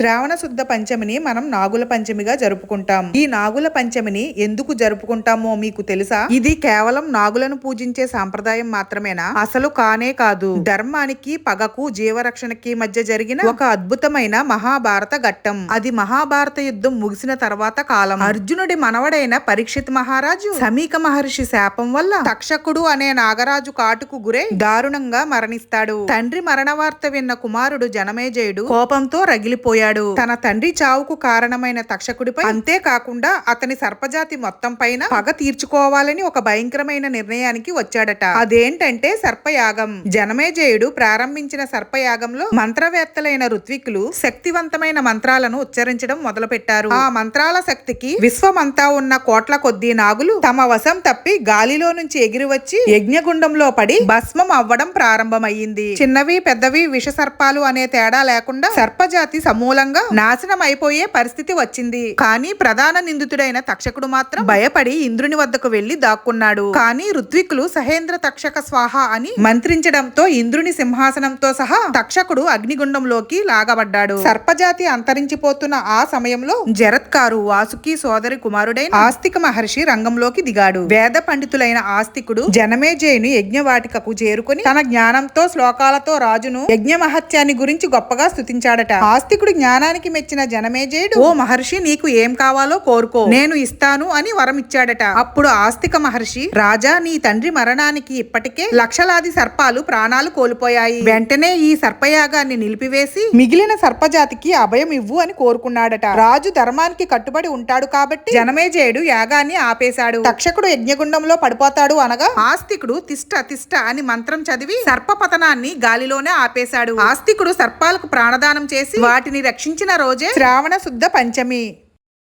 శ్రావణ శుద్ధ పంచమిని మనం నాగుల పంచమిగా జరుపుకుంటాం. ఈ నాగుల పంచమిని ఎందుకు జరుపుకుంటామో మీకు తెలుసా? ఇది కేవలం నాగులను పూజించే సాంప్రదాయం మాత్రమేనా? అసలు కానే కాదు. ధర్మానికి పగకు జీవరక్షణకి మధ్య జరిగిన ఒక అద్భుతమైన మహాభారత ఘట్టం. అది మహాభారత యుద్ధం ముగిసిన తర్వాత కాలం. అర్జునుడి మనవడైన పరీక్షిత్ మహారాజు సమీక మహర్షి శాపం వల్ల తక్షకుడు అనే నాగరాజు కాటుకు గురై దారుణంగా మరణిస్తాడు. తండ్రి మరణ వార్త విన్న కుమారుడు జనమేజయుడు కోపంతో రగిలిపోయాడు. తన తండ్రి చావుకు కారణమైన తక్షకుడిపై, అంతేకాకుండా అతని సర్పజాతి మొత్తం పైన పగ తీర్చుకోవాలని ఒక భయంకరమైన నిర్ణయానికి వచ్చాడట. అదేంటంటే సర్పయాగం. జనమేజయుడు ప్రారంభించిన సర్పయాగంలో మంత్రవేత్తలైన ఋత్వికులు శక్తివంతమైన మంత్రాలను ఉచ్చరించడం మొదలుపెట్టారు. ఆ మంత్రాల శక్తికి విశ్వమంతా ఉన్న కోట్ల కొద్దీ నాగులు తమ వశం తప్పి గాలిలో నుంచి ఎగిరి వచ్చి యజ్ఞగుండంలో పడి భస్మం అవ్వడం ప్రారంభమయ్యింది. చిన్నవి పెద్దవి విష సర్పాలు అనే తేడా లేకుండా సర్పజాతి సమూలంగా నాశనం అయిపోయే పరిస్థితి వచ్చింది. కానీ ప్రధాన నిందితుడైన తక్షకుడు మాత్రం భయపడి ఇంద్రుని వద్దకు వెళ్లి దాక్కున్నాడు. కానీ ఋత్వికులు సహేంద్ర తక్షక స్వాహ అని మంత్రించడంతో ఇంద్రుని సింహాసనంతో సహా తక్షకుడు అగ్నిగుండంలోకి లాగబడ్డాడు. సర్పజాతి అంతరించిపోతున్న ఆ సమయంలో జరత్కారు వాసుకి సోదరి కుమారుడైన ఆస్తిక మహర్షి రంగంలోకి దిగాడు. వేద పండితులైన ఆస్తికుడు జనమేజయుని యజ్ఞవాటికకు చేరుకుని తన జ్ఞానంతో శ్లోకాలతో రాజును యజ్ఞ మహత్యాన్ని గురించి గొప్పగా స్తుతించాడట. ఆస్తికుడి జ్ఞానానికి మెచ్చిన జనమేజయుడు, ఓ మహర్షి, నీకు ఏం కావాలో కోరుకో, నేను ఇస్తాను అని వరం ఇచ్చాడట. అప్పుడు ఆస్తిక మహర్షి, రాజా, నీ తండ్రి మరణానికి ఇప్పటికే లక్షలాది సర్పాలు ప్రాణాలు కోల్పోయాయి. వెంటనే ఈ సర్పయాగాన్ని నిలిపివేసి మిగిలిన సర్పజాతికి అభయం ఇవ్వు అని కోరుకున్నాడట. రాజు ధర్మానికి కట్టుబడి ఉంటాడు కాబట్టి జనమేజయుడు యాగాన్ని ఆపేశాడు. తక్షకుడు యజ్ఞగుండంలో పడిపోతాడు అనగా ఆస్తికుడు తిష్ట తిష్ట అని మంత్రం చదివి సర్ప పతనాన్ని గాలిలోనే ఆపేశాడు. ఆస్తికుడు సర్పాలకు ప్రాణదానం చేసి వాటిని రక్షించిన రోజే శ్రావణ శుద్ధ పంచమి.